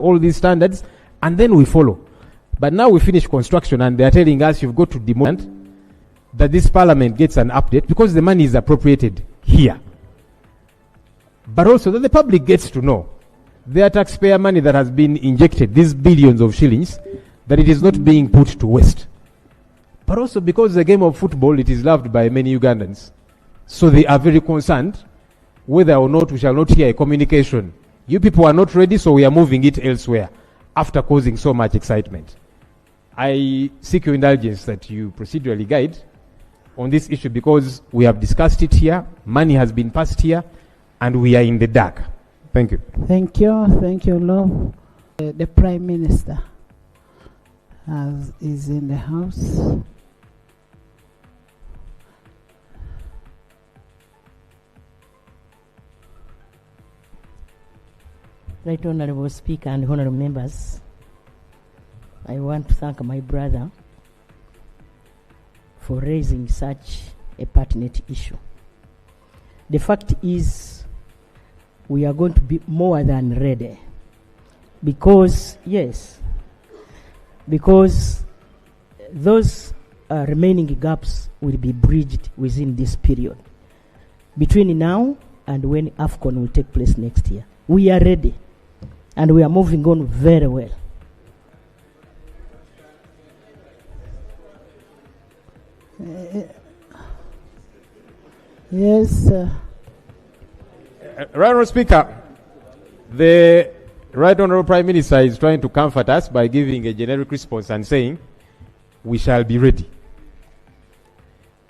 all these standards, and then we follow. But now we finish construction and they are telling us you've got to demand that this parliament gets an update because the money is appropriated here. But also that the public gets to know their taxpayer money that has been injected, these billions of shillings, that it is not being put to waste. But also because the game of football, it is loved by many Ugandans. So they are very concerned whether or not we shall not hear a communication. You people are not ready, so we are moving it elsewhere after causing so much excitement. I seek your indulgence that you procedurally guide on this issue because we have discussed it here, money has been passed here, and we are in the dark. Thank you. Thank you. Thank you, Lord. The Prime Minister is in the House. Right Honourable Speaker and Honourable Members, I want to thank my brother for raising such a pertinent issue. The fact is, we are going to be more than ready because, yes, because those remaining gaps will be bridged within this period between now and when AFCON will take place next year. We are ready and we are moving on very well. Yes. Right Honourable Speaker, the Right Honourable Prime Minister is trying to comfort us by giving a generic response and saying, we shall be ready.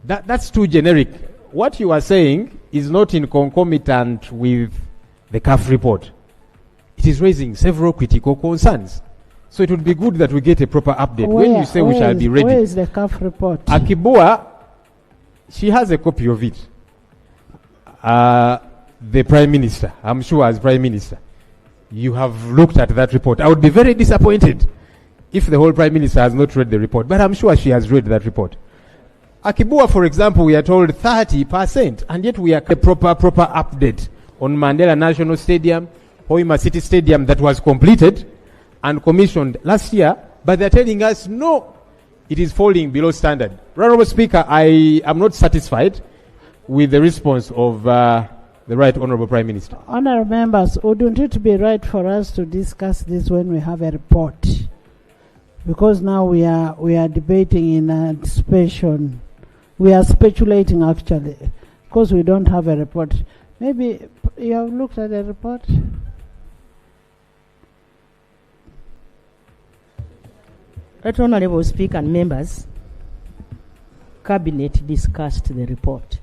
That's too generic. What you are saying is not in concomitant with the CAF report. It is raising several critical concerns. So it would be good that we get a proper update. When you say we shall be ready. Where is the CAF report? Akibua, she has a copy of it. The Prime Minister, I'm sure as Prime Minister, you have looked at that report. I would be very disappointed if the whole Prime Minister has not read the report, but I'm sure she has read that report. Akibua, for example, we are told 30%, and yet we are a proper update on Mandela National Stadium, Hoima City Stadium that was completed and commissioned last year, but they're telling us, no, it is falling below standard. Honourable Speaker, I am not satisfied with the response of the Right Honourable Prime Minister. Honourable members, wouldn't it be right for us to discuss this when we have a report? Because now we are debating in anticipation. We are speculating actually, because we don't have a report. Maybe you have looked at the report? Right Honourable Speaker and members, Cabinet discussed the report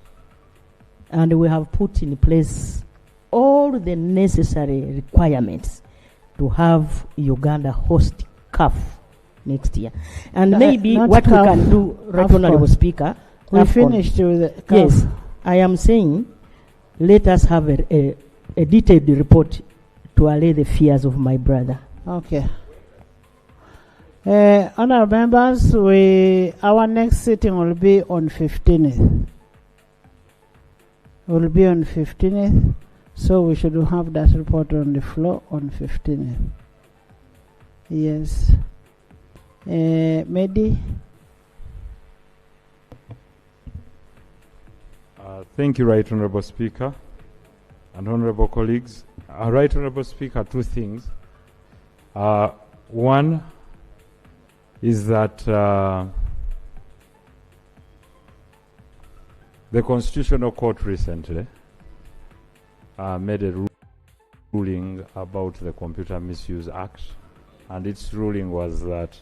and we have put in place all the necessary requirements to have Uganda host CAF next year. And maybe what we can do, Right Honourable Speaker, we finished with the CAF. Yes, I am saying let us have a detailed report to allay the fears of my brother. Okay. Honourable members, our next sitting will be on 15th. Will be on 15th, so we should have that report on the floor on 15th. Yes. Mehdi? Thank you, Right Honourable Speaker and Honourable colleagues. Right Honourable Speaker, two things. One is that the Constitutional Court recently made a ruling about the Computer Misuse Act, and its ruling was that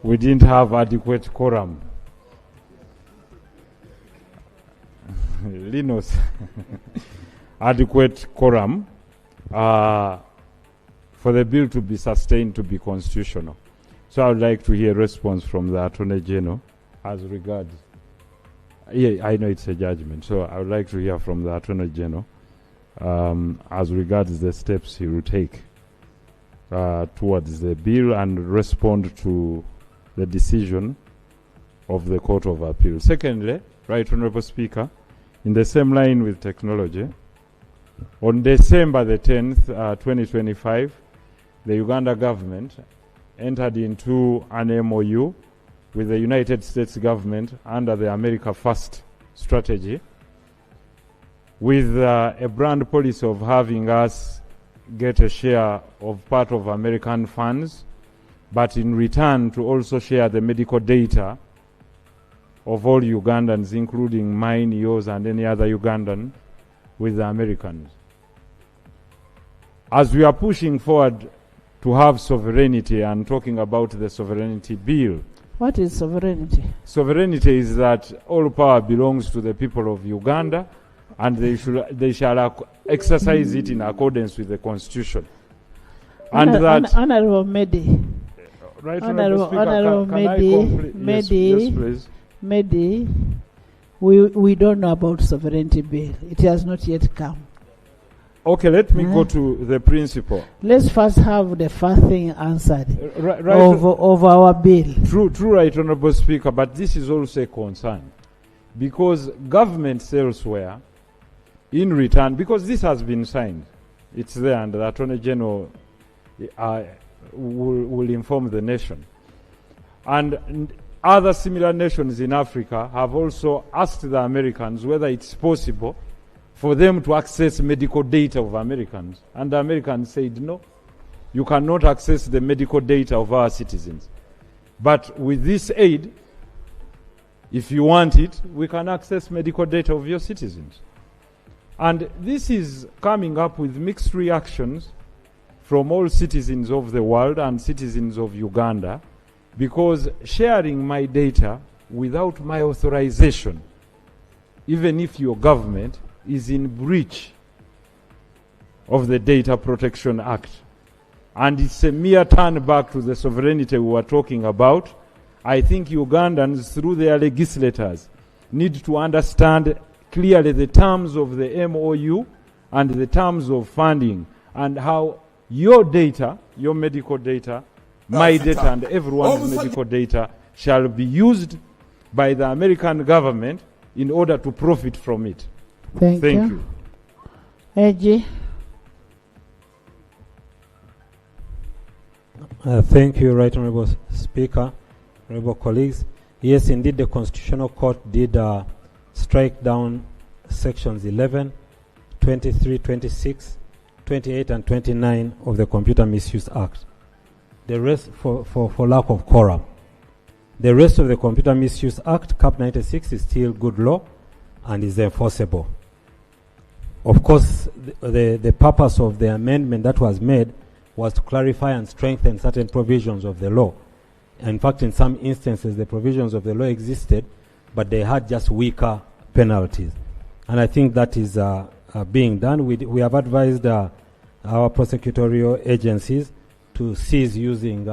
we didn't have adequate quorum. Linus, adequate quorum for the bill to be sustained to be constitutional. So I would like to hear a response from the Attorney General as regards. Yeah, I know it's a judgment, so I would like to hear from the Attorney General as regards the steps he will take towards the bill and respond to the decision of the Court of Appeal. Secondly, Right Honourable Speaker, in the same line with technology, On December the 10th, 2025, the Uganda government entered into an MOU with the United States government under the America First strategy, with a brand policy of having us get a share of part of American funds, but in return to also share the medical data of all Ugandans, including mine, yours, and any other Ugandan, with the Americans. As we are pushing forward to have sovereignty and talking about the sovereignty bill. What is sovereignty? Sovereignty is that all power belongs to the people of Uganda, and they shall exercise it in accordance with the Constitution. And that Honorable Medi. Right, Honorable Medi, yes, please. Medi, we don't know about sovereignty bill. It has not yet come. Okay, let me go to the principle. Let's first have the first thing answered Right, of our bill. True, right, Honorable Speaker, but this is also a concern, because governments elsewhere, in return, because this has been signed, it's there, and the Attorney General will inform the nation. And other similar nations in Africa have also asked the Americans whether it's possible for them to access medical data of Americans. And the Americans said, no, you cannot access the medical data of our citizens. But with this aid, if you want it, we can access medical data of your citizens. And this is coming up with mixed reactions from all citizens of the world and citizens of Uganda, because sharing my data without my authorization, even if your government is in breach of the Data Protection Act, and it's a mere turn back to the sovereignty we were talking about, I think Ugandans, through their legislators, need to understand clearly the terms of the MOU and the terms of funding, and how your data, your medical data, my data, and everyone's medical data shall be used by the American government in order to profit from it. Thank you. Eji. Thank you, Right Honourable Speaker, honourable colleagues. Yes, indeed, the Constitutional Court did strike down sections 11, 23, 26, 28, and 29 of the Computer Misuse Act. The rest for lack of quorum. The rest of the Computer Misuse Act, Cap 96, is still good law and is enforceable. Of course, the purpose of the amendment that was made was to clarify and strengthen certain provisions of the law. In fact, in some instances, the provisions of the law existed, but they had just weaker penalties. And I think that is being done. We have advised our prosecutorial agencies to cease using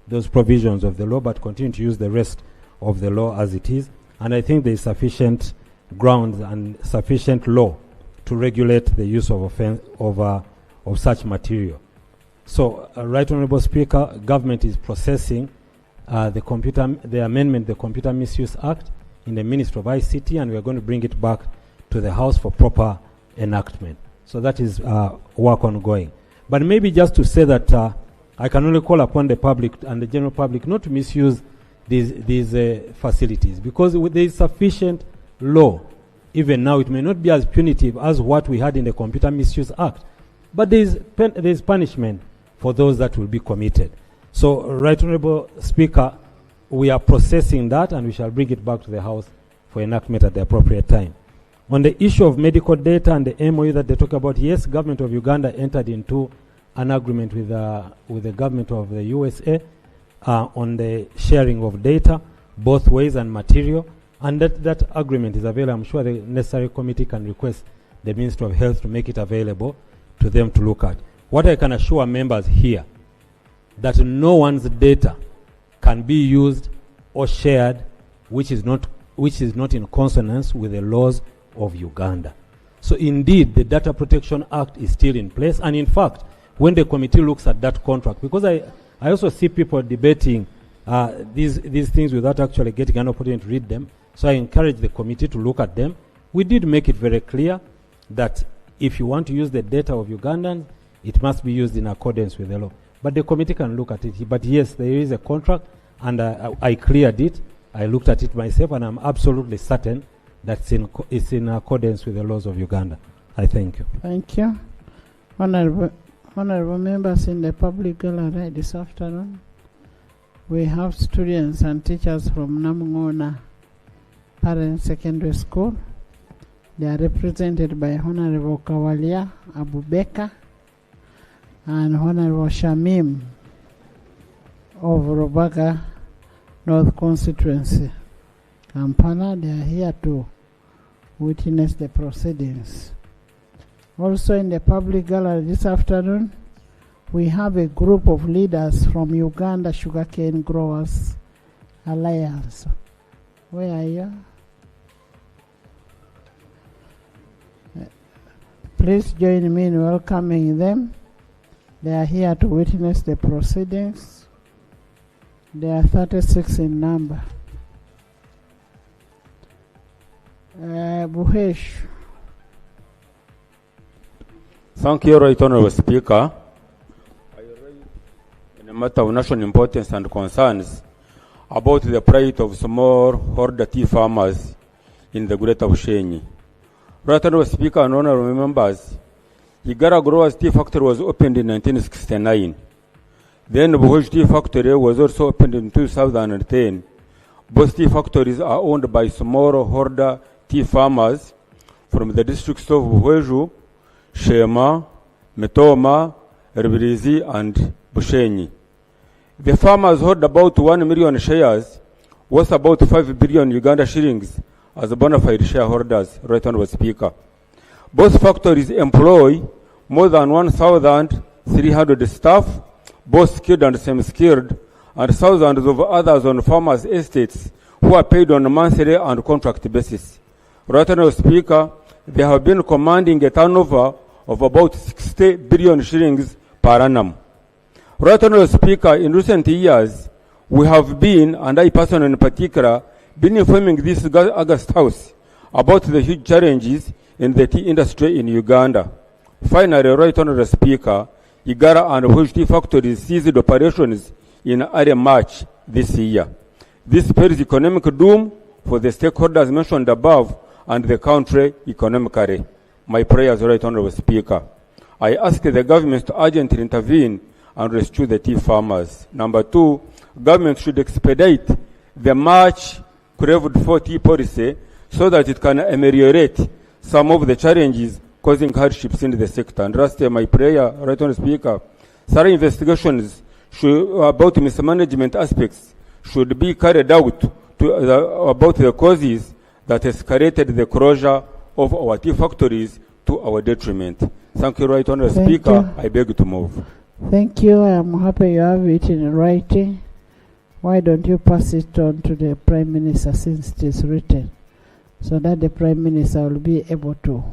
those provisions of the law, but continue to use the rest of the law as it is. And I think there is sufficient grounds and sufficient law to regulate the use of such material. So, Right Honourable Speaker, government is processing the amendment, the Computer Misuse Act, in the Ministry of ICT, and we are going to bring it back to the House for proper enactment. So that is work ongoing. But maybe just to say that I can only call upon the public and the general public not to misuse these facilities, because there is sufficient law. Even now, it may not be as punitive as what we had in the Computer Misuse Act, but there is punishment for those that will be committed. So, Right Honourable Speaker, we are processing that, and we shall bring it back to the House for enactment at the appropriate time. On the issue of medical data and the MOU that they talk about, yes, government of Uganda entered into an agreement with the government of the USA on the sharing of data, both ways and material, and that agreement is available. I'm sure the necessary committee can request the Ministry of Health to make it available to them to look at. What I can assure members here, that no one's data can be used or shared which is not in consonance with the laws of Uganda. So indeed, the Data Protection Act is still in place, and in fact, when the committee looks at that contract, because I also see people debating these things without actually getting an opportunity to read them, so I encourage the committee to look at them. We did make it very clear that if you want to use the data of Ugandans, it must be used in accordance with the law. But the committee can look at it. But yes, there is a contract, and I cleared it. I looked at it myself, and I'm absolutely certain that it's in accordance with the laws of Uganda. I thank you. Thank you. Honorable members in the public gallery this afternoon, we have students and teachers from Namungona Parliament Secondary School. They are represented by Honorable Kawalia Abubeka and Honorable Shamim of Rubaga North Constituency, Kampala. They are here to witness the proceedings. Also in the public gallery this afternoon, we have a group of leaders from Uganda Sugarcane Growers Alliance. Where are you? Please join me in welcoming them. They are here to witness the proceedings. They are 36 in number. Buhesh. Thank you, Right Honorable Speaker. I raise in a matter of national importance and concerns about the plight of smallholder tea farmers in the Greater Ssenyonyi. Right Honorable Speaker and honorable members, Igara Growers Tea Factory was opened in 1969. Then Buhesh Tea Factory was also opened in 2010. Both tea factories are owned by smallholder tea farmers from the districts of Buheju, Shema, Metoma, Rubirizi, and Bushenyi. The farmers hold about 1 million shares, worth about 5 billion Uganda shillings, as bona fide shareholders, Right Honorable Speaker. Both factories employ more than 1,300 staff, both skilled and semi-skilled, and thousands of others on farmers' estates who are paid on a monthly and contract basis. Right Honorable Speaker, they have been commanding a turnover of about 60 billion shillings per annum. Right Honorable Speaker, in recent years, we have been, and I personally in particular, been informing this August House about the huge challenges in the tea industry in Uganda. Finally, Right Honorable Speaker, Igara and Buhesh Tea Factories ceased operations in early March this year. This spells economic doom for the stakeholders mentioned above and the country economically. My prayers, Right Honorable Speaker. I ask the government to urgently intervene and rescue the tea farmers. Number 2, government should expedite the much craved for tea policy so that it can ameliorate some of the challenges causing hardships in the sector. And lastly, my prayer, Right Honorable Speaker, thorough investigations about mismanagement aspects should be carried out about the causes that escalated the closure of our tea factories to our detriment. Thank you, Right Honorable Speaker. I beg to move. Thank you. I am happy you have it in writing. Why don't you pass it on to the Prime Minister since it is written, so that the Prime Minister will be able to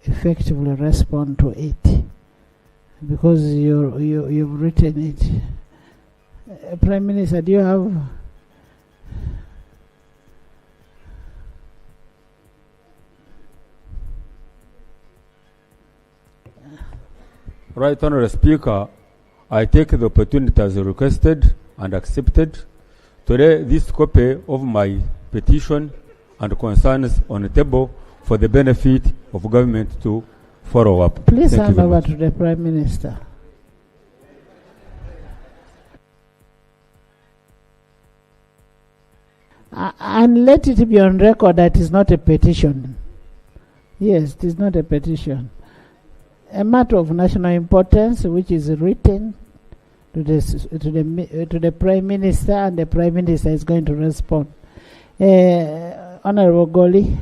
effectively respond to it, because you've written it. Prime Minister, do you have? Right Honorable Speaker, I take the opportunity as requested and accepted to lay this copy of my petition and concerns on the table for the benefit of government to follow up. Please hand over to the Prime Minister. And let it be on record that it is not a petition. Yes, it is not a petition. A matter of national importance, which is written to the Prime Minister, and the Prime Minister is going to respond. Honorable Goli.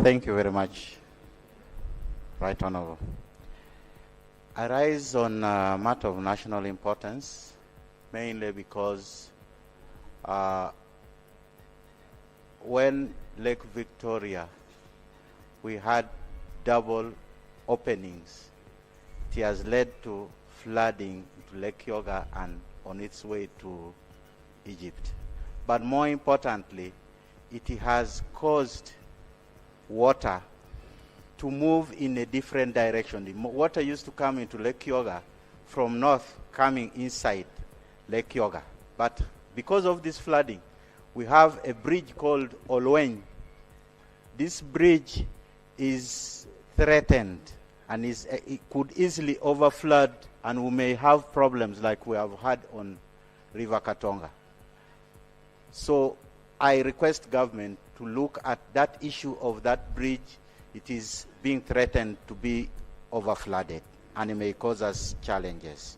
Thank you very much, Right Honorable. I rise on a matter of national importance, mainly because when Lake Victoria, we had double openings, it has led to flooding to Lake Yoga and on its way to Egypt. But more importantly, it has caused water to move in a different direction. The water used to come into Lake Kyoga from north, coming inside Lake Kyoga. But because of this flooding, we have a bridge called Olwen. This bridge is threatened and it could easily overflood, and we may have problems like we have had on River Katonga. So I request government to look at that issue of that bridge. It is being threatened to be overflooded, and it may cause us challenges.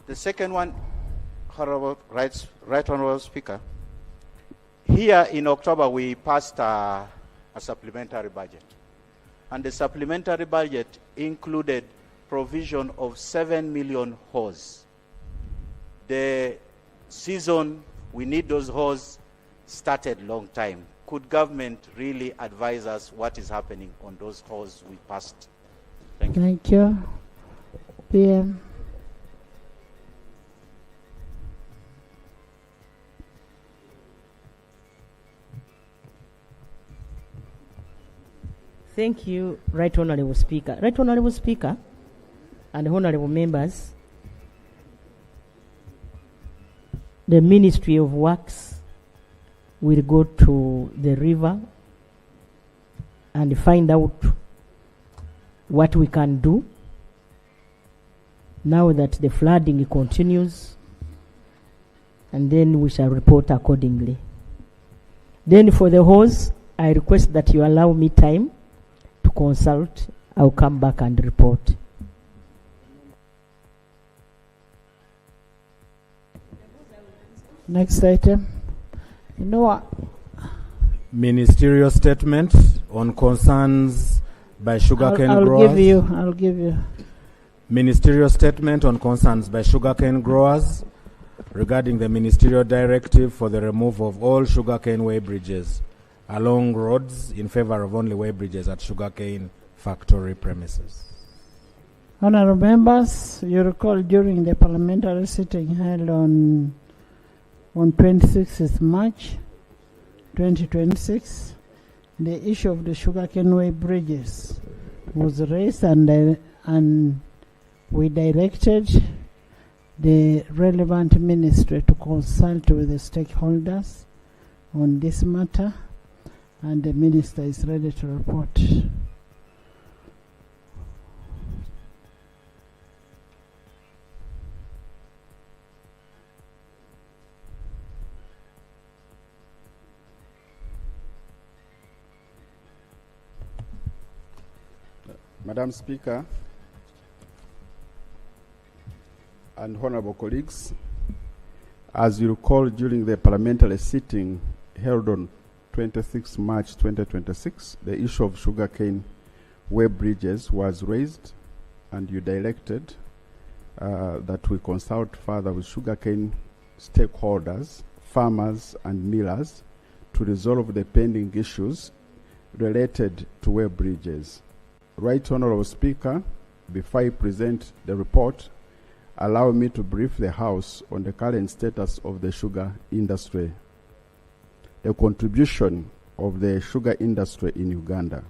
The second one, Right Honorable Speaker, here in October we passed a supplementary budget, and the supplementary budget included provision of 7 million hose. The season we need those hose started long time. Could government really advise us what is happening on those hose we passed? Thank you. Thank you. PM. Thank you, Right Honourable Speaker. Right Honourable Speaker and Honourable Members, the Ministry of Works will go to the river and find out what we can do now that the flooding continues, and then we shall report accordingly. Then for the hose, I request that you allow me time to consult. I'll come back and report. Next item. You know what? Ministerial statement on concerns by sugarcane growers. I'll give you. Ministerial statement on concerns by sugarcane growers regarding the ministerial directive for the removal of all sugarcane weighbridges along roads in favor of only weighbridges at sugarcane factory premises. Honourable members, you recall during the parliamentary sitting held on 26th March 2026, the issue of the sugarcane way bridges was raised, and we directed the relevant ministry to consult with the stakeholders on this matter, and the minister is ready to report. Madam Speaker and honorable colleagues, as you recall, during the parliamentary sitting held on 26 March 2026, the issue of sugarcane weighbridges was raised, and you directed that we consult further with sugarcane stakeholders, farmers and millers to resolve the pending issues related to weighbridges. Right Honourable Speaker, before I present the report, allow me to brief the House on the current status of the sugar industry, the contribution of the sugar industry in Uganda.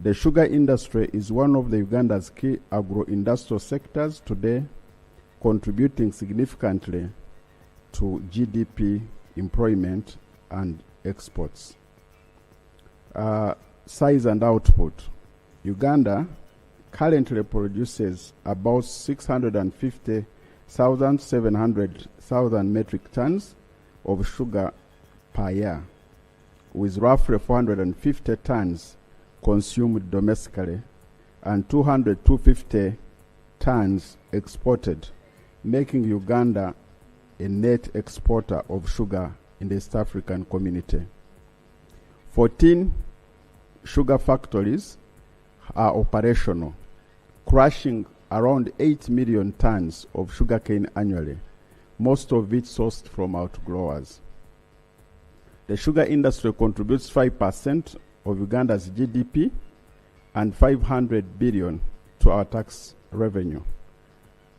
The sugar industry is one of the Uganda's key agro-industrial sectors today, contributing significantly to GDP, employment, and exports. Size and output. Uganda currently produces about 650,700 metric tons of sugar per year, with roughly 450 tons consumed domestically and 250 tons exported, making Uganda a net exporter of sugar in the East African community. 14 sugar factories are operational, crushing around 8 million tons of sugarcane annually, most of it sourced from outgrowers. The sugar industry contributes 5% of Uganda's GDP and 500 billion to our tax revenue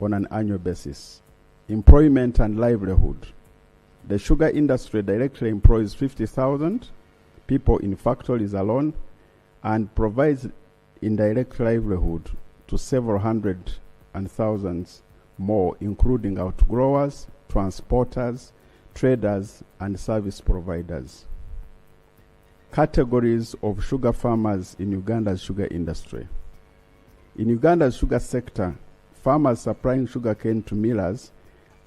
on an annual basis. Employment and livelihood. The sugar industry directly employs 50,000 people in factories alone and provides indirect livelihood to several hundred and thousands more, including outgrowers, transporters, traders, and service providers. Categories of sugar farmers in Uganda's sugar industry. In Uganda's sugar sector, farmers supplying sugarcane to millers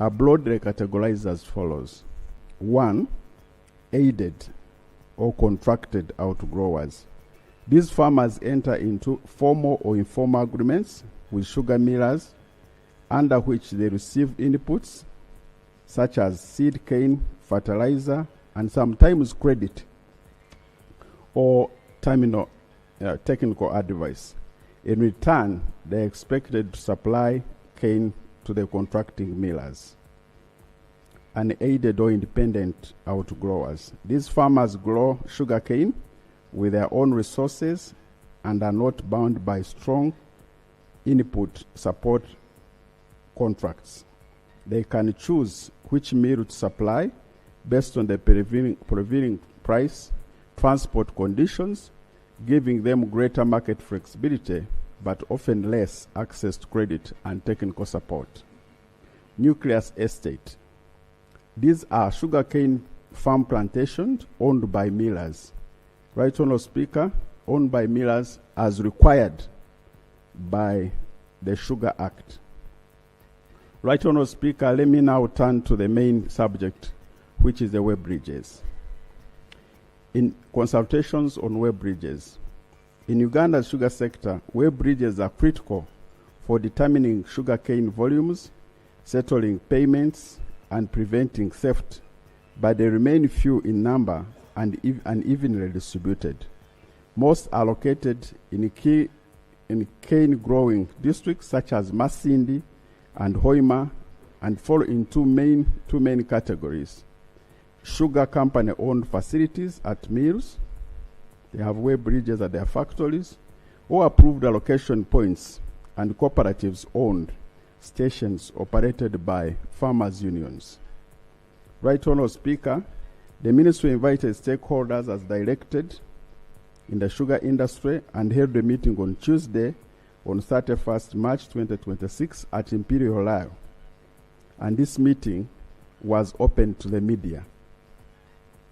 are broadly categorized as follows. 1. Aided or contracted outgrowers. These farmers enter into formal or informal agreements with sugar millers under which they receive inputs such as seed cane, fertilizer, and sometimes credit or technical advice. In return, they are expected to supply cane to the contracting millers. Unaided or independent outgrowers. These farmers grow sugarcane with their own resources and are not bound by strong input support contracts. They can choose which mill to supply based on the prevailing price, transport conditions, giving them greater market flexibility, but often less access to credit and technical support. Nucleus estate. These are sugarcane farm plantations owned by millers. Right Honourable Speaker, owned by millers as required by the Sugar Act. Right Honourable Speaker, let me now turn to the main subject, which is the web bridges. In consultations on web bridges, in Uganda's sugar sector, web bridges are critical for determining sugarcane volumes, settling payments, and preventing theft, but they remain few in number and unevenly distributed. Most are located in cane-growing districts such as Masindi and Hoima, and fall in two main categories. Sugar company-owned facilities at mills, they have web bridges at their factories, or approved allocation points, and cooperatives-owned stations operated by farmers' unions. Right Honourable Speaker, the Ministry invited stakeholders as directed in the sugar industry and held a meeting on Tuesday, on 31st March 2026 at Imperial Lyle. And this meeting was open to the media.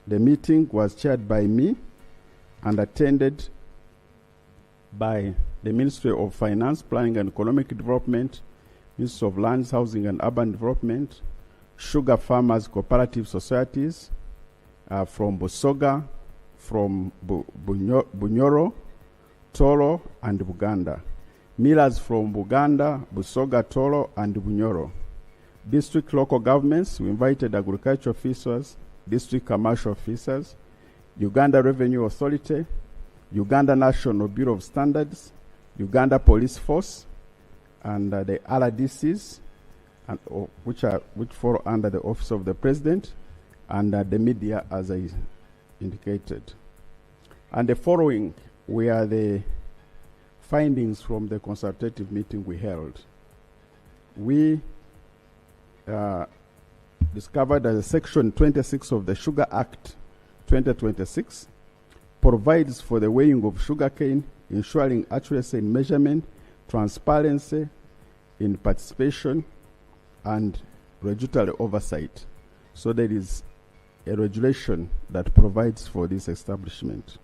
The meeting was chaired by me and attended by the Ministry of Finance, Planning and Economic Development, Ministry of Lands, Housing and Urban Development, Sugar Farmers Cooperative Societies from Busoga, from Bunyoro, Toro, and Buganda. Millers from Buganda, Busoga, Toro, and Bunyoro. District local governments, we invited agriculture officers, district commercial officers, Uganda Revenue Authority, Uganda National Bureau of Standards, Uganda Police Force, and the RDCs, and, which fall under the Office of the President, and the media, as I indicated. And the following were the findings from the consultative meeting we held. We discovered that Section 26 of the Sugar Act 2026 provides for the weighing of sugarcane, ensuring accuracy in measurement, transparency in participation, and regulatory oversight. So there is a regulation that provides for this establishment.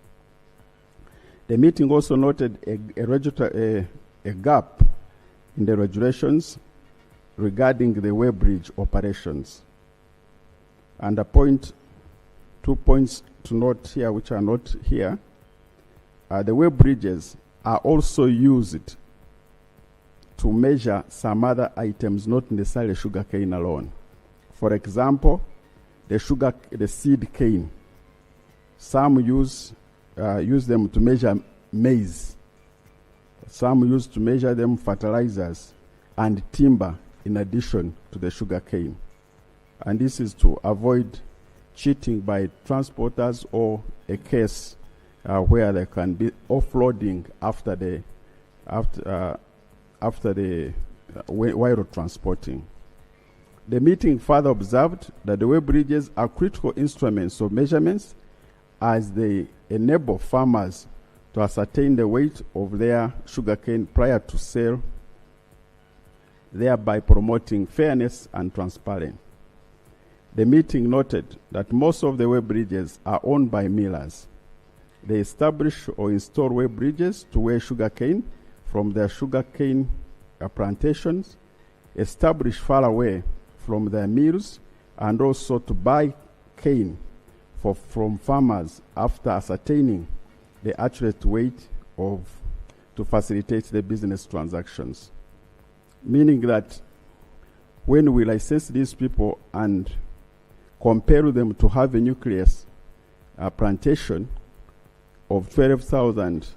The meeting also noted a gap in the regulations regarding the web bridge operations. And 2 points to note here, which are not here. The web bridges are also used to measure some other items, not necessarily sugarcane alone. For example, the seed cane. Some use them to measure maize. Some use to measure them fertilizers and timber in addition to the sugarcane. And this is to avoid cheating by transporters or a case where there can be offloading while transporting. The meeting further observed that the web bridges are critical instruments of measurements as they enable farmers to ascertain the weight of their sugarcane prior to sale, thereby promoting fairness and transparency. The meeting noted that most of the weight bridges are owned by millers. They establish or install weight bridges to weigh sugarcane from their sugarcane plantations, established far away from their mills, and also to buy cane from farmers after ascertaining the accurate weight to facilitate the business transactions. Meaning that when we license these people and compare them to have a nucleus plantation of 12,000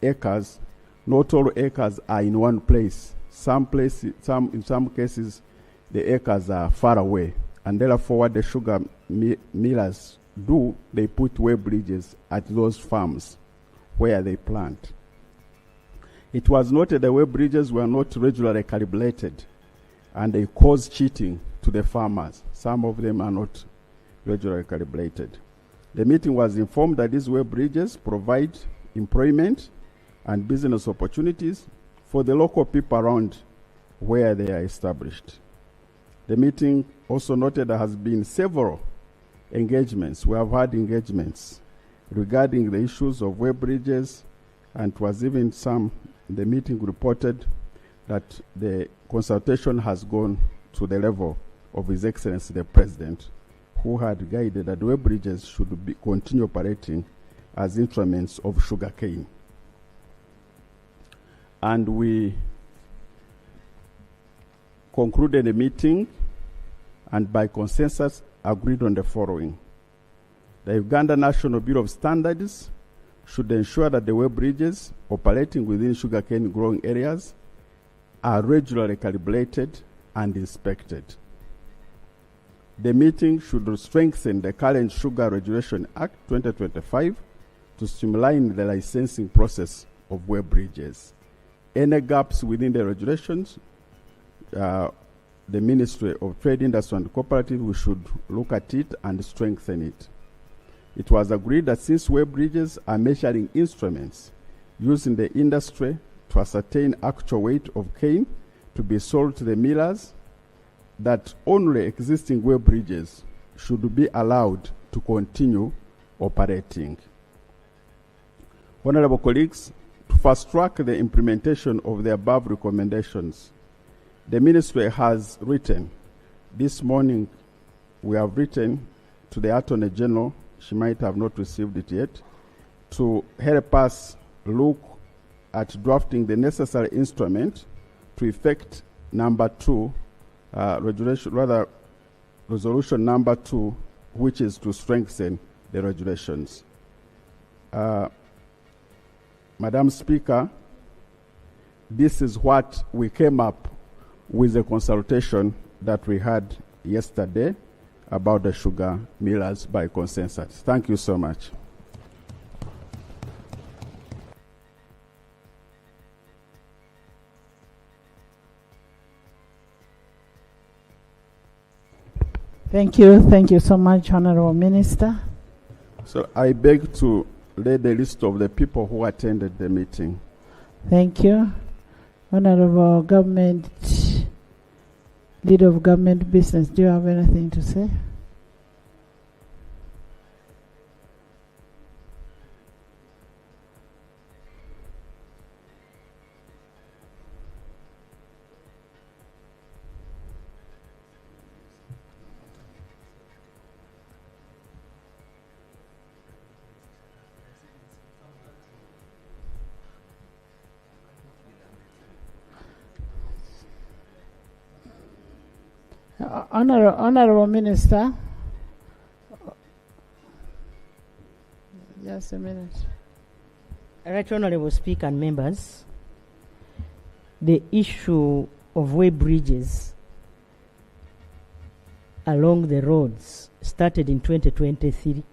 acres, not all acres are in one place. In some cases, the acres are far away, and therefore what the sugar millers do, they put weight bridges at those farms where they plant. It was noted the weight bridges were not regularly calibrated, and they cause cheating to the farmers. Some of them are not regularly calibrated. The meeting was informed that these weight bridges provide employment and business opportunities for the local people around where they are established. The meeting also noted there has been several engagements. We have had engagements regarding the issues of weight bridges, and it was even the meeting reported that the consultation has gone to the level of His Excellency the President, who had guided that weight bridges should continue operating as instruments of sugarcane. And we concluded the meeting and by consensus agreed on the following. The Uganda National Bureau of Standards should ensure that the weight bridges operating within sugarcane growing areas are regularly calibrated and inspected. The meeting should strengthen the current Sugar Regulation Act 2025 to streamline the licensing process of weight bridges. Any gaps within the regulations, the Ministry of Trade, Industry and Cooperative, we should look at it and strengthen it. It was agreed that since weight bridges are measuring instruments used in the industry to ascertain actual weight of cane to be sold to the millers, that only existing weight bridges should be allowed to continue operating. Honorable colleagues, to fast-track the implementation of the above recommendations, the Ministry has written, this morning we have written to the Attorney General, she might have not received it yet, to help us look at drafting the necessary instrument to effect resolution number 2, which is to strengthen the regulations. Madam Speaker, this is what we came up with the consultation that we had yesterday about the sugar millers by consensus. Thank you so much. Thank you so much, Honorable Minister. So I beg to lay the list of the people who attended the meeting. Thank you. Honorable Leader of Government Business, do you have anything to say? Honorable Minister, just a minute. Right, Honorable Speaker and members, the issue of weight bridges along the roads started in 2023.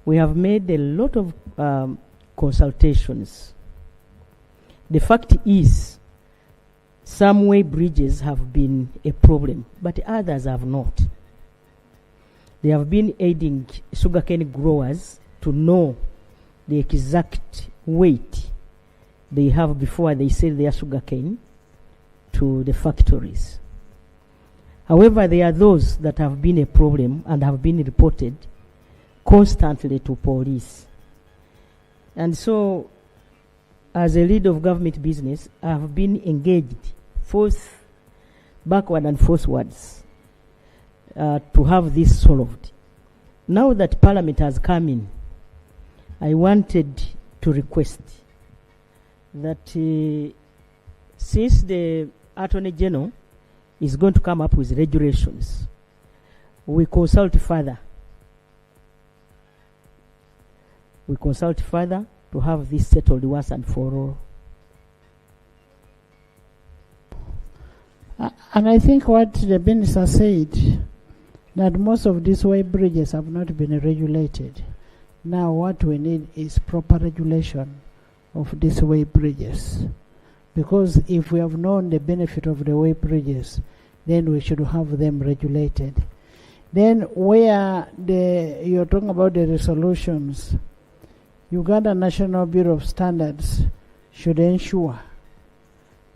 We have made a lot of consultations. The fact is, some weight bridges have been a problem, but others have not. They have been aiding sugarcane growers to know the exact weight they have before they sell their sugarcane to the factories. However, there are those that have been a problem and have been reported constantly to police. And so, as a lead of government business, I have been engaged backward and forwards to have this solved. Now that Parliament has come in, I wanted to request that since the Attorney General is going to come up with regulations, we consult further. We consult further to have this settled once and for all. And I think what the minister said, that most of these way bridges have not been regulated. Now what we need is proper regulation of these way bridges. Because if we have known the benefit of the way bridges, then we should have them regulated. Then where you're talking about the resolutions, Uganda National Bureau of Standards should ensure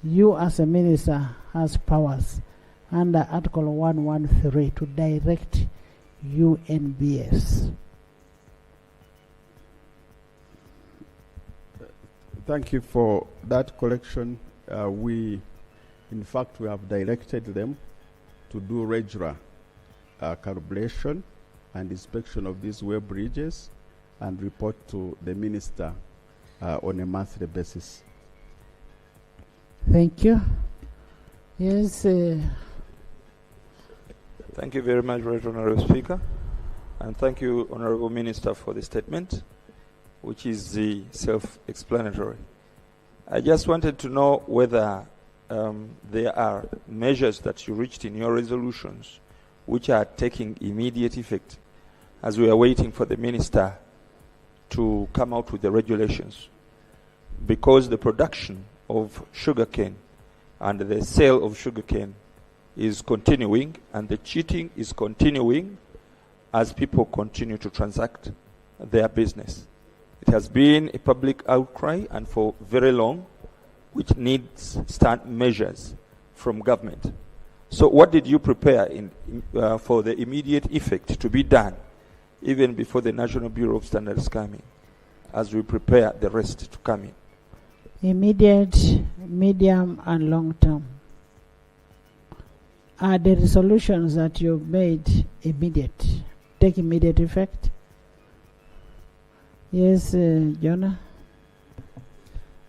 you as a minister has powers under Article 113 to direct UNBS. Thank you for that correction. In fact, we have directed them to do regular calibration and inspection of these way bridges and report to the minister on a monthly basis. Thank you. Yes. Thank you very much, Right Honourable Speaker. And thank you, Honourable Minister, for the statement, which is self-explanatory. I just wanted to know whether there are measures that you reached in your resolutions which are taking immediate effect as we are waiting for the minister to come out with the regulations. Because the production of sugarcane and the sale of sugarcane is continuing and the cheating is continuing as people continue to transact their business. It has been a public outcry and for very long, which needs stern measures from government. So what did you prepare for the immediate effect to be done even before the National Bureau of Standards coming, as we prepare the rest to come in? Immediate, medium, and long term. Are the resolutions that you've made immediate? Take immediate effect? Yes, Jonah?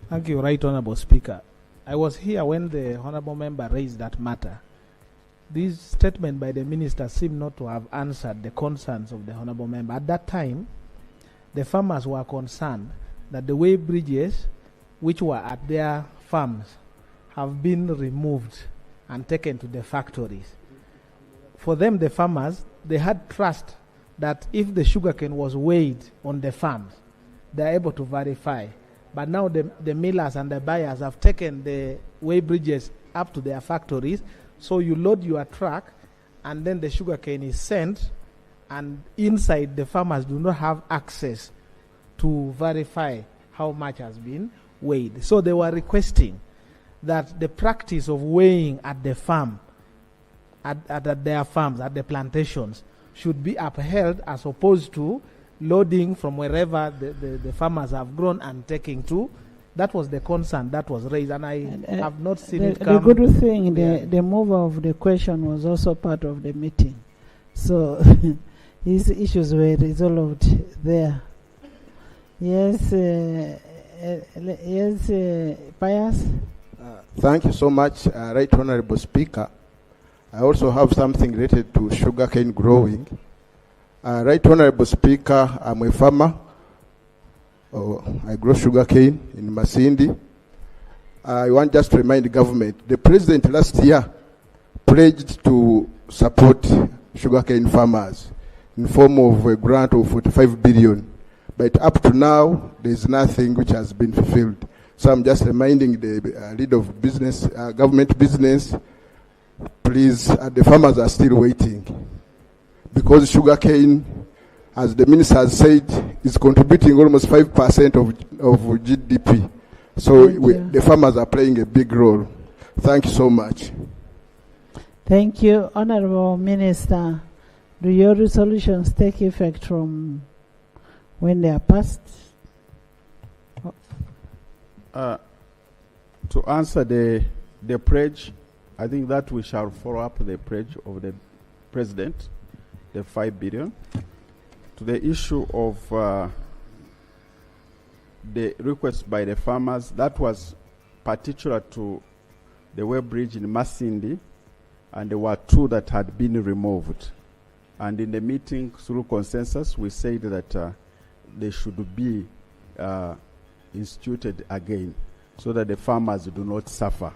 Thank you, Right Honourable Speaker. I was here when the Honourable Member raised that matter. This statement by the Minister seemed not to have answered the concerns of the Honourable Member. At that time, the farmers were concerned that the way bridges which were at their farms have been removed and taken to the factories. For them, the farmers, they had trust that if the sugarcane was weighed on the farms, they are able to verify. But now the millers and the buyers have taken the weigh bridges up to their factories, so you load your truck and then the sugarcane is sent, and inside the farmers do not have access to verify how much has been weighed. So they were requesting that the practice of weighing at the farm, at their farms, at the plantations, should be upheld as opposed to loading from wherever the farmers have grown and taking to. That was the concern that was raised, and I have not seen it come. The good thing, the mover of the question was also part of the meeting. So these issues were resolved there. Yes, Pius? Thank you so much, Right Honourable Speaker. I also have something related to sugarcane growing. Right Honourable Speaker, I'm a farmer. I grow sugarcane in Masindi. I want just to remind the government, the President last year pledged to support sugarcane farmers in form of a grant of 45 billion. But up to now, there's nothing which has been fulfilled. So I'm just reminding the lead of business, government business, please, the farmers are still waiting. Because sugarcane as the minister has said, is contributing almost 5% of GDP. So the farmers are playing a big role. Thank you so much. Thank you, Honorable Minister. Do your resolutions take effect from when they are passed? To answer the pledge, I think that we shall follow up the pledge of the President, the 5 billion. To the issue of the request by the farmers, that was particular to the web bridge in Masindi, and there were 2 that had been removed. And in the meeting, through consensus, we said that they should be instituted again so that the farmers do not suffer.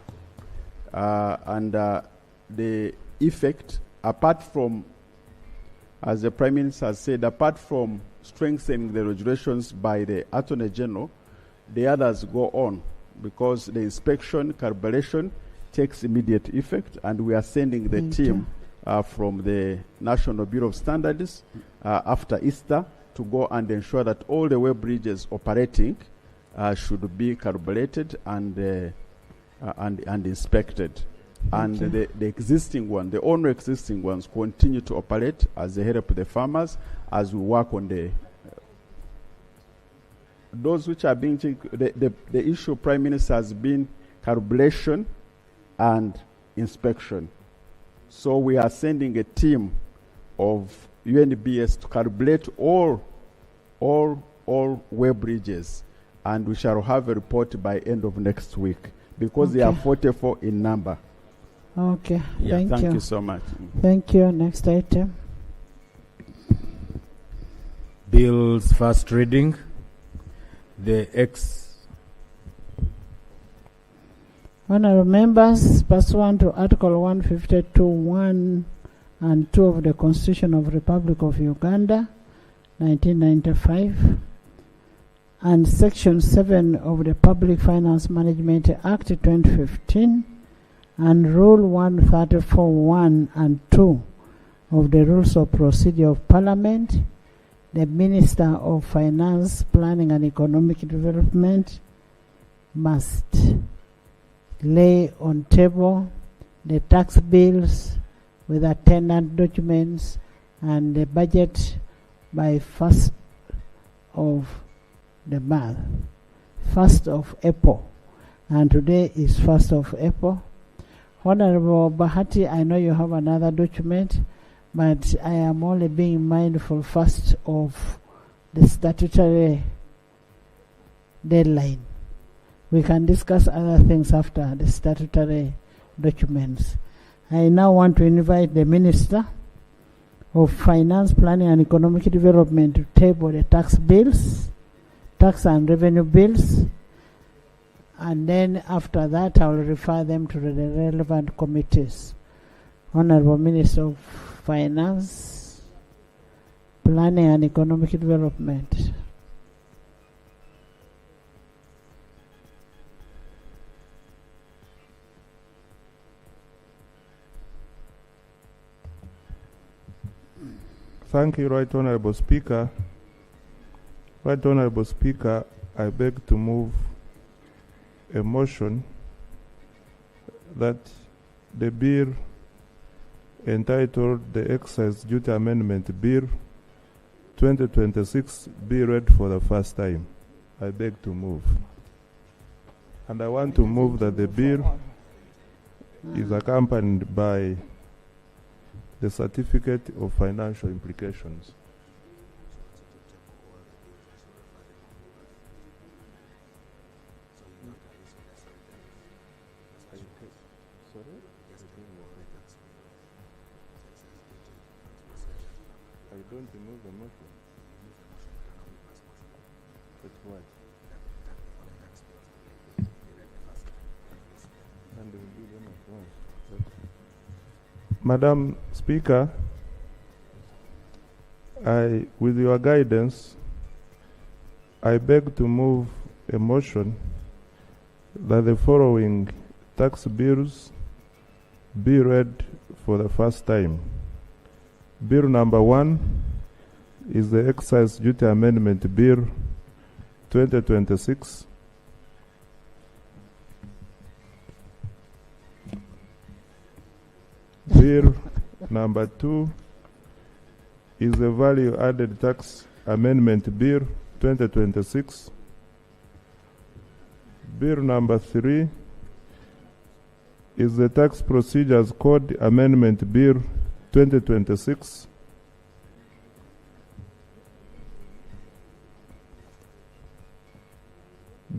And the effect, apart from, as the Prime Minister has said, apart from strengthening the regulations by the Attorney General, the others go on because the inspection, calibration takes immediate effect, and we are sending the team from the National Bureau of Standards after Easter to go and ensure that all the web bridges operating should be calibrated and inspected. And the existing one, the only existing ones, continue to operate as they help the farmers as we work on the those which are being the issue Prime Minister has been calibration and inspection. So we are sending a team of UNBS to calibrate all web bridges, and we shall have a report by end of next week because they are 44 in number. Okay, thank you so much. Thank you. Next item. Bills first reading. Honourable members, pursuant to Article 152, 1 and 2 of the Constitution of the Republic of Uganda, 1995, and Section 7 of the Public Finance Management Act 2015, and Rule 134, 1 and 2 of the Rules of Procedure of Parliament, the Minister of Finance, Planning and Economic Development must lay on table the tax bills with attendant documents and the budget by 1st of the month, 1st of April. And today is 1st of April. Honorable Bahati, I know you have another document, but I am only being mindful first of the statutory deadline. We can discuss other things after the statutory documents. I now want to invite the Minister of Finance, Planning and Economic Development to table the tax bills, tax and revenue bills, and then after that I will refer them to the relevant committees. Honorable Minister of Finance, Planning and Economic Development. Thank you, Right Honourable Speaker. Right Honourable Speaker, I beg to move a motion that the bill entitled the Excise Duty Amendment Bill 2026 be read for the first time. I beg to move. And I want to move that the bill is accompanied by the certificate of financial implications. I don't remove the motion. That's why. And we'll do them at once. Madam Speaker, with your guidance, I beg to move a motion that the following tax bills be read for the first time. Bill number 1, is the Excise Duty Amendment Bill 2026. Bill number 2 is the Value Added Tax Amendment Bill 2026. Bill number 3 is the Tax Procedures Code Amendment Bill 2026.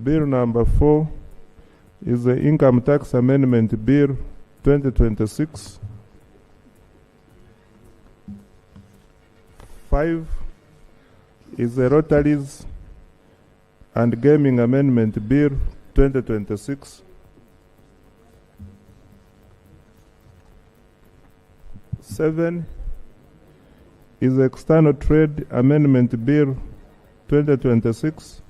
Bill number 4 is the Income Tax Amendment Bill 2026. 5 is the Rotaries and Gaming Amendment Bill 2026. 7 is the External Trade Amendment Bill 2026.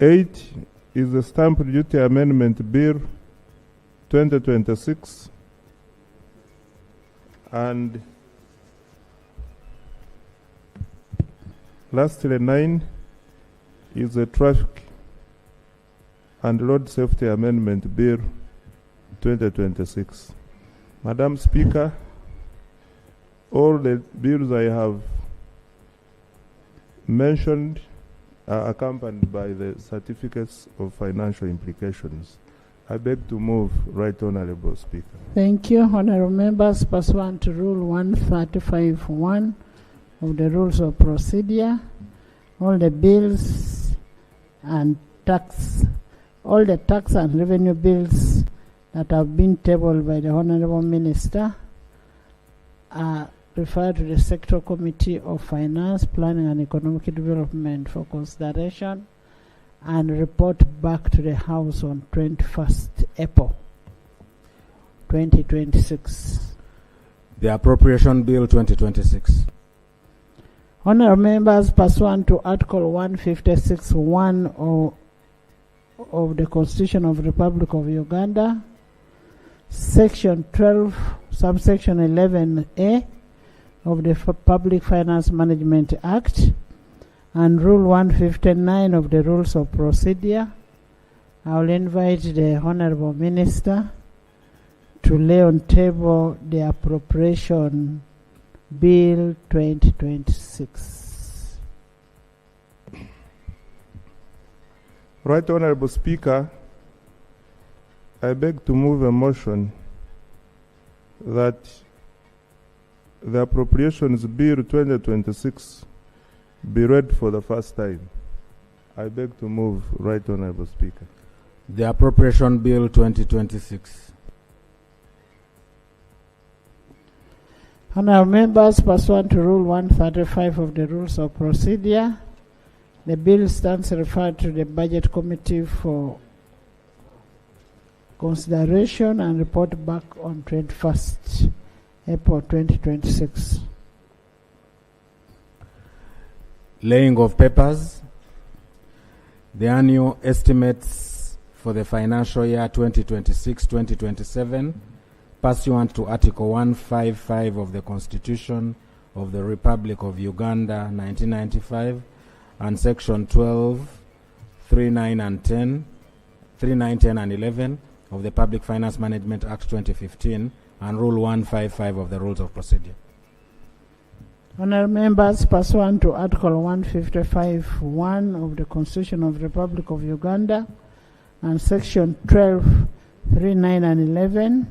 8 is the Stamp Duty Amendment Bill 2026. And lastly, 9 is the Traffic and Road Safety Amendment Bill 2026. Madam Speaker, all the bills I have mentioned are accompanied by the certificates of financial implications. I beg to move, Right Honorable Speaker. Thank you, honorable members. Pursuant to Rule 135(1) of the Rules of Procedure, all the bills and all the tax and revenue bills that have been tabled by the Honorable Minister are referred to the Sector Committee of Finance, Planning and Economic Development for consideration and report back to the House on 21st April 2026. The Appropriation Bill 2026. Honorable members, pursuant to Article 156(1) of the Constitution of the Republic of Uganda, Section 12, subsection 11A of the Public Finance Management Act, and Rule 159 of the Rules of Procedure, I will invite the Honorable Minister to lay on table the Appropriation Bill 2026. Right Honorable Speaker, I beg to move a motion that the Appropriations Bill 2026 be read for the first time. I beg to move, Right Honorable Speaker. The Appropriation Bill 2026. Honorable members, pursuant to Rule 135 of the Rules of Procedure, the bill stands referred to the Budget Committee for consideration and report back on 21st April 2026. Laying of papers. The annual estimates for the financial year 2026-2027, pursuant to Article 155 of the Constitution of the Republic of Uganda 1995 and Section 12, 39 and 10, 39, 10 and 11 of the Public Finance Management Act 2015 and Rule 155 of the Rules of Procedure. Honorable members, pursuant to Article 155(1) of the Constitution of the Republic of Uganda and Section 12, 39 and 11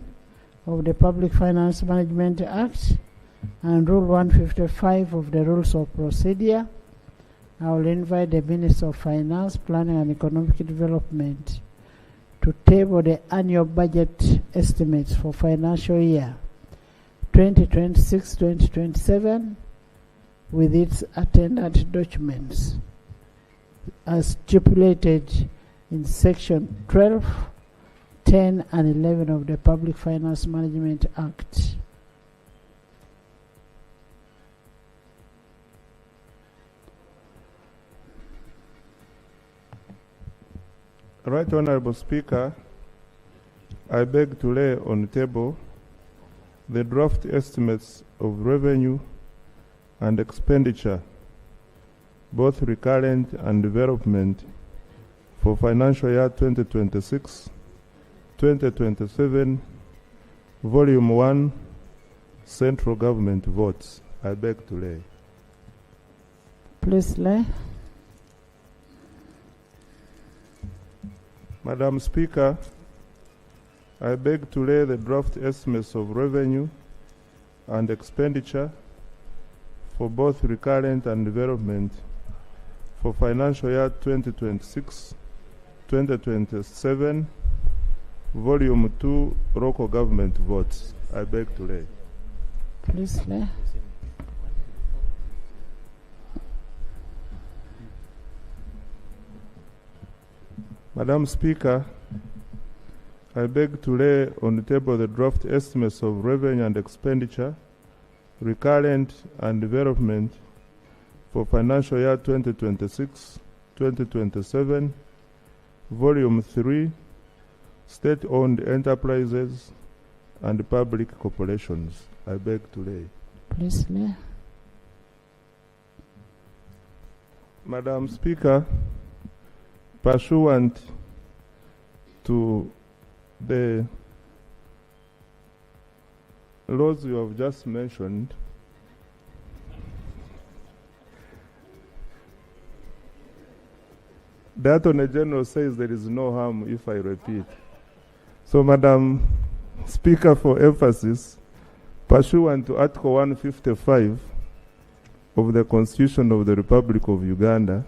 of the Public Finance Management Act and Rule 155 of the Rules of Procedure, I will invite the Minister of Finance, Planning and Economic Development to table the annual budget estimates for financial year 2026-2027 with its attendant documents as stipulated in Section 12, 10 and 11 of the Public Finance Management Act. Right Honorable Speaker, I beg to lay on the table the draft estimates of revenue and expenditure, both recurrent and development, for financial year 2026-2027, Volume 1, Central Government Votes. I beg to lay. Please lay. Madam Speaker, I beg to lay the draft estimates of revenue and expenditure for both recurrent and development for financial year 2026-2027, Volume 2, Local Government Votes. I beg to lay. Please lay. Madam Speaker, I beg to lay on the table the draft estimates of revenue and expenditure, recurrent and development for financial year 2026-2027, Volume 3, State-Owned Enterprises and Public Corporations. I beg to lay. Please lay. Madam Speaker, pursuant to the laws you have just mentioned, the Attorney General says there is no harm if I repeat. So, Madam Speaker, for emphasis, pursuant to Article 155 of the Constitution of the Republic of Uganda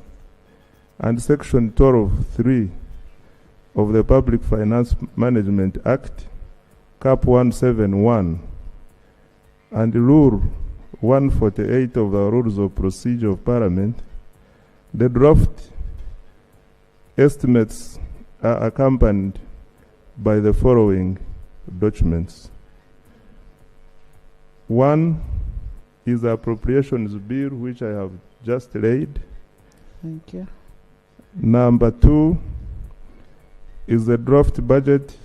and Section 12(3) of the Public Finance Management Act, Cap 171, and Rule 148 of the Rules of Procedure of Parliament, the draft estimates are accompanied by the following documents. One is the Appropriations Bill, which I have just laid. Thank you. Number 2 is the draft budget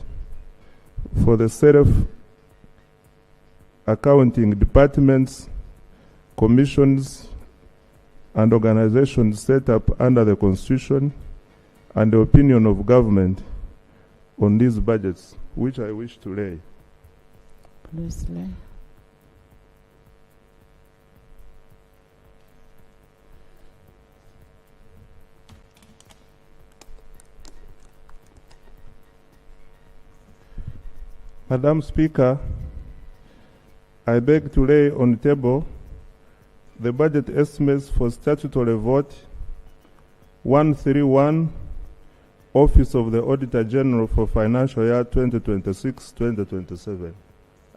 for the self-accounting departments, commissions, and organizations set up under the Constitution, and the opinion of government on these budgets, which I wish to lay. Please lay. Madam Speaker, I beg to lay on the table the budget estimates for statutory vote 131, Office of the Auditor General for financial year 2026-2027.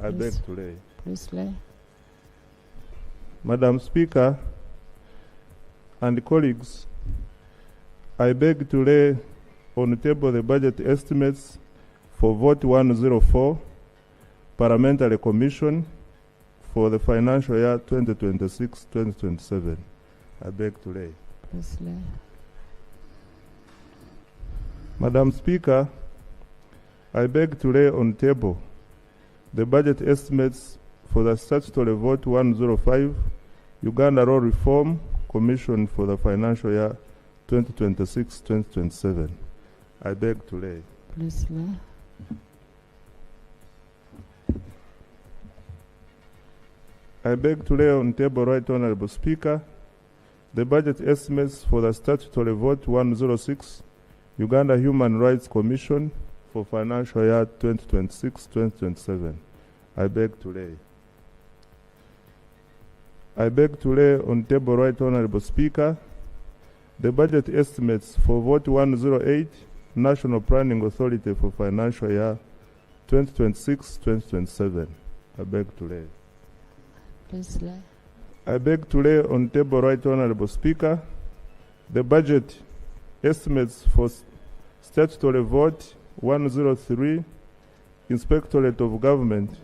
I beg to lay. Please lay. Madam Speaker and colleagues, I beg to lay on the table the budget estimates for vote 104, Parliamentary Commission for the financial year 2026-2027. I beg to lay. Please lay. Madam Speaker, I beg to lay on table the budget estimates for the statutory vote 105, Uganda Law Reform Commission for the financial year 2026-2027. I beg to lay. Please lay. I beg to lay on table, Right Honorable Speaker, the budget estimates for the statutory vote 106, Uganda Human Rights Commission for financial year 2026-2027. I beg to lay. I beg to lay on table, Right Honorable Speaker, the budget estimates for vote 108, National Planning Authority for financial year 2026-2027. I beg to lay. Please lay. I beg to lay on table, Right Honorable Speaker, the budget estimates for statutory vote 103, Inspectorate of Government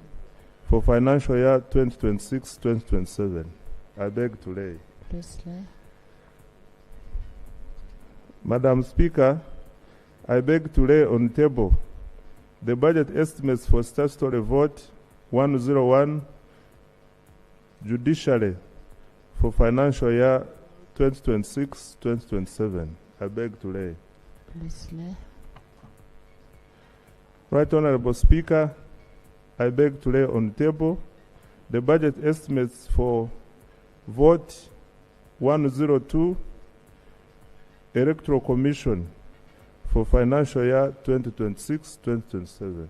for financial year 2026-2027. I beg to lay. Please lay. Madam Speaker, I beg to lay on table the budget estimates for statutory vote 101 Judiciary for financial year 2026-2027. I beg to lay. Please lay. Right Honorable Speaker, I beg to lay on the table the budget estimates for vote 102 Electoral Commission for financial year 2026-2027.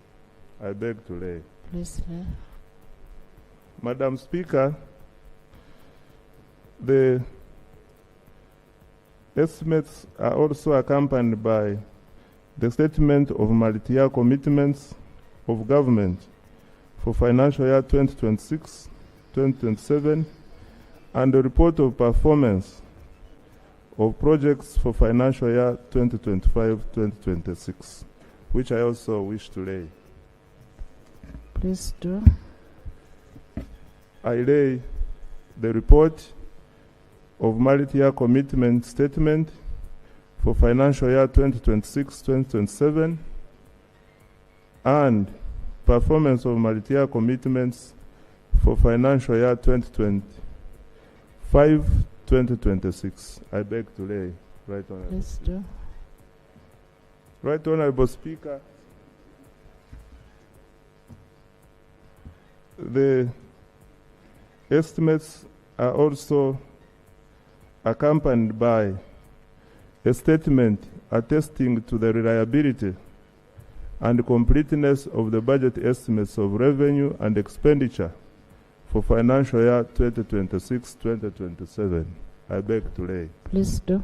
I beg to lay. Please lay. Madam Speaker, the estimates are also accompanied by the statement of multi-year commitments of government for financial year 2026-2027 and the report of performance of projects for financial year 2025-2026, which I also wish to lay. Please do. I lay the report of multi-year commitment statement for financial year 2026-2027 and performance of multi-year commitments for financial year 2025-2026. I beg to lay. Right Honorable. Please do. Right Honorable Speaker, the estimates are also accompanied by a statement attesting to the reliability and completeness of the budget estimates of revenue and expenditure for financial year 2026-2027. I beg to lay. Please do.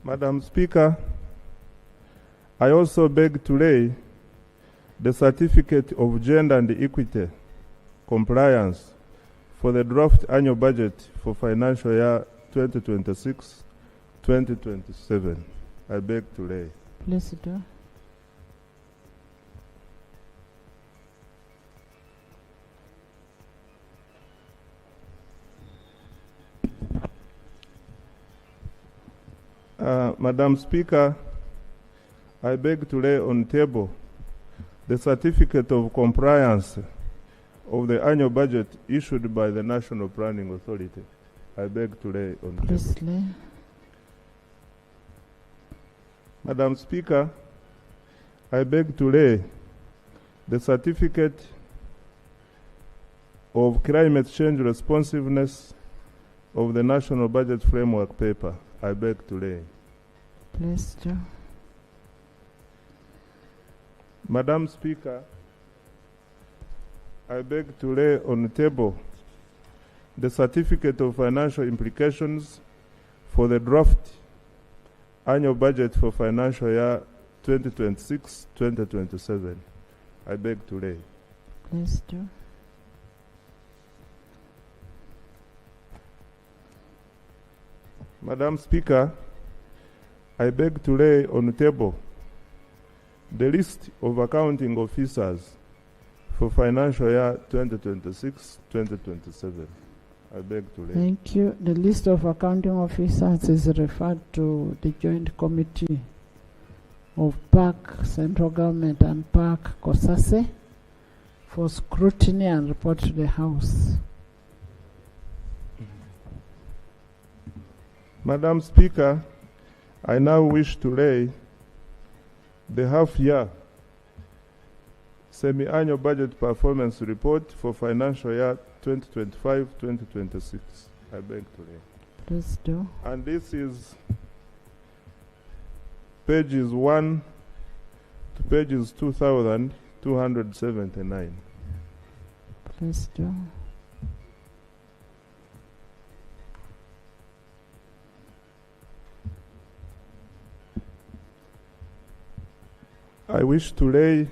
Madam Speaker, I also beg to lay the certificate of gender and equity compliance for the draft annual budget for financial year 2026-2027. I beg to lay. Please do. Madam Speaker, I beg to lay on table the certificate of compliance of the annual budget issued by the National Planning Authority. I beg to lay on Please table. lay. Madam Speaker, I beg to lay the certificate of climate change responsiveness of the National Budget Framework paper. I beg to lay. Please do. Madam Speaker, I beg to lay on the table the certificate of financial implications for the draft annual budget for financial year 2026-2027. I beg to lay. Please do. Madam Speaker, I beg to lay on the table the list of accounting officers for financial year 2026-2027. I beg to lay. Thank you. The list of accounting officers is referred to the Joint Committee of PAC, Central Government, and PAC, COSASE, for scrutiny and report to the House. Madam Speaker, I now wish to lay the half-year semi-annual budget performance report for financial year 2025-2026. I beg to lay. Please do. And this is pages 1 to pages 2,279. Please do. I wish to lay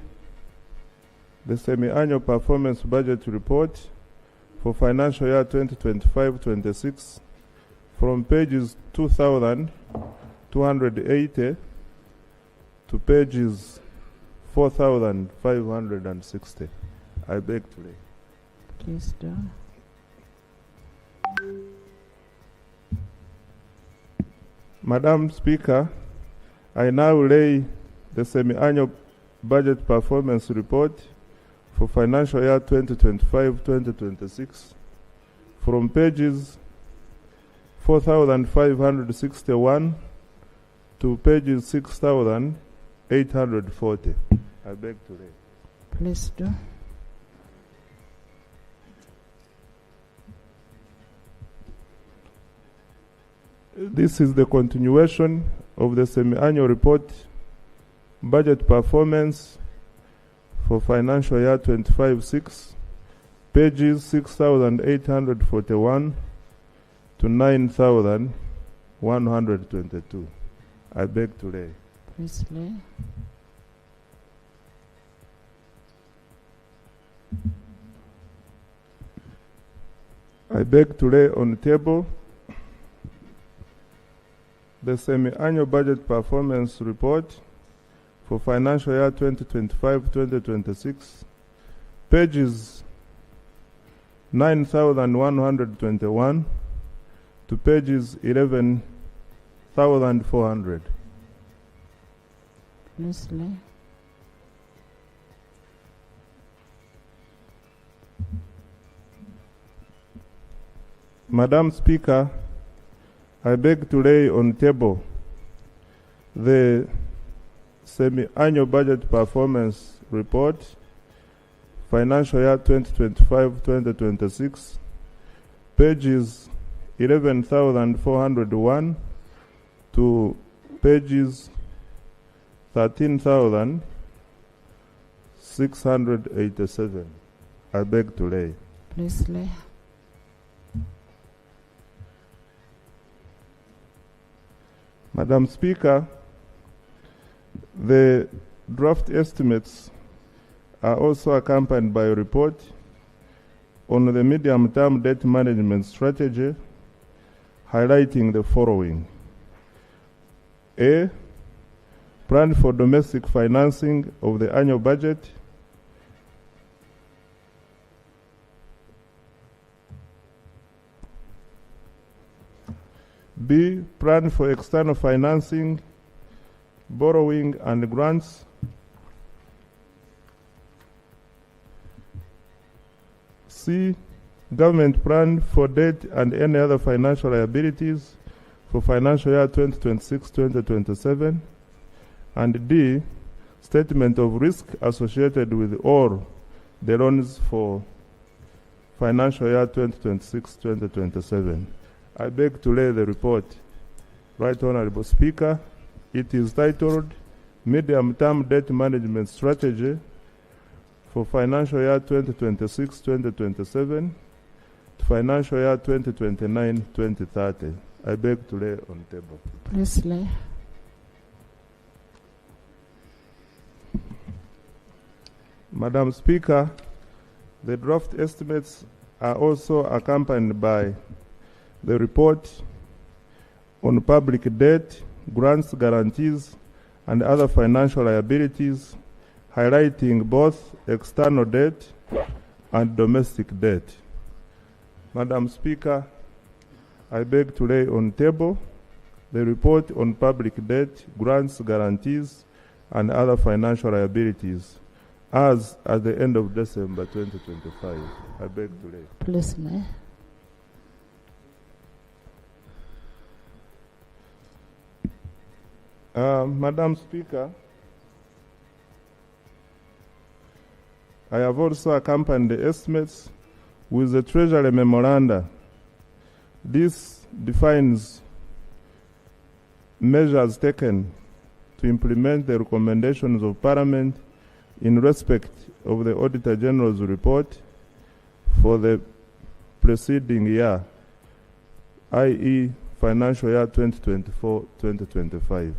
the semi-annual performance budget report for financial year 2025-26 from pages 2,280 to pages 4,560. I beg to lay. Please do. Madam Speaker, I now lay the semi-annual budget performance report for financial year 2025-2026 from pages 4,561 to pages 6,840. I beg to read. Please do. This is the continuation of the semi-annual report budget performance for financial year 25-6, pages 6,841 to 9,122. I beg to lay. Please lay. I beg to lay on the table the semi-annual budget performance report for financial year 2025-2026, pages 9,121 to pages 11,400. Please lay. Madam Speaker, I beg to lay on table the semi-annual budget performance report, financial year 2025-2026, pages 11,401 to pages 13,687. I beg to lay. Please lay. Madam Speaker, the draft estimates are also accompanied by a report on the medium-term debt management strategy, highlighting the following. A, plan for domestic financing of the annual budget. B, plan for external financing, borrowing and grants. C, government plan for debt and any other financial liabilities for financial year 2026-2027. And D, statement of risk associated with all the loans for financial year 2026-2027. I beg to lay the report. Right Honorable Speaker, it is titled Medium-Term Debt Management Strategy for financial year 2026-2027 to financial year 2029-2030. I beg to lay on table. Please lay. Madam Speaker, the draft estimates are also accompanied by the report on public debt, grants, guarantees, and other financial liabilities, highlighting both external debt and domestic debt. Madam Speaker, I beg to lay on table the report on public debt, grants, guarantees, and other financial liabilities as at the end of December 2025. I beg to lay. Please lay. Madam Speaker, I have also accompanied the estimates with the Treasury Memoranda. This defines measures taken to implement the recommendations of Parliament in respect of the Auditor General's report for the preceding year, i.e. financial year 2024-2025.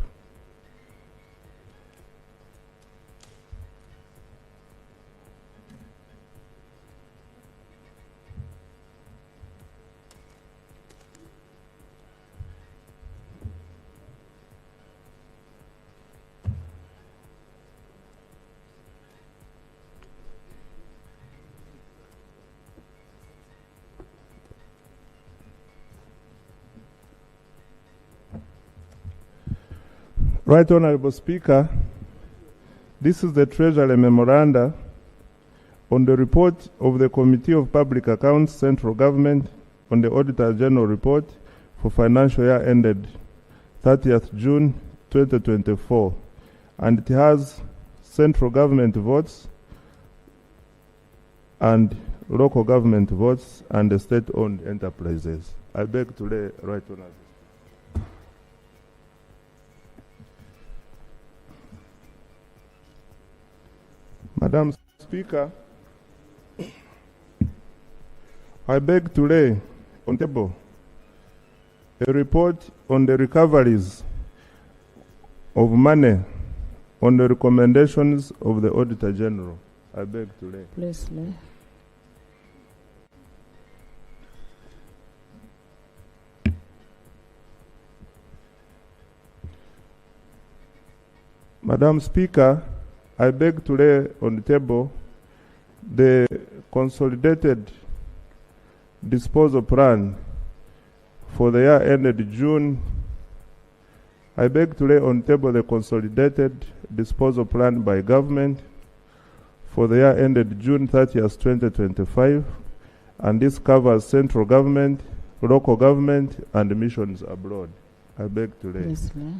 Right Honourable Speaker, this is the Treasury Memoranda on the report of the Committee of Public Accounts, Central Government, on the Auditor General report for financial year ended 30th June 2024, and it has central government votes and local government votes and the state-owned enterprises. I beg to lay right on us. Madam Speaker, I beg to lay on the table a report on the recoveries of money on the recommendations of the Auditor General. I beg to lay. Please lay. Madam Speaker, I beg to lay on the table the consolidated disposal plan for the year ended June. I beg to lay on the table the consolidated disposal plan by government for the year ended June 30th, 2025, and this covers central government, local government, and missions abroad. I beg to lay. Please lay.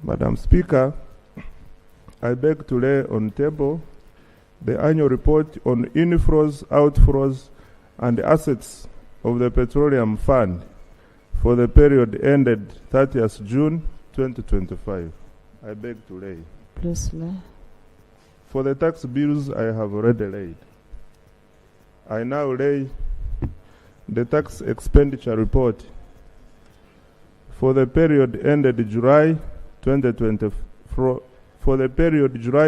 Madam Speaker, I beg to lay on the table the annual report on inflows, outflows, and assets of the Petroleum Fund for the period ended 30th June 2025. I beg to lay. Please lay. For the tax bills I have already laid. I now lay the tax expenditure report for the period ended July 2024, for the period July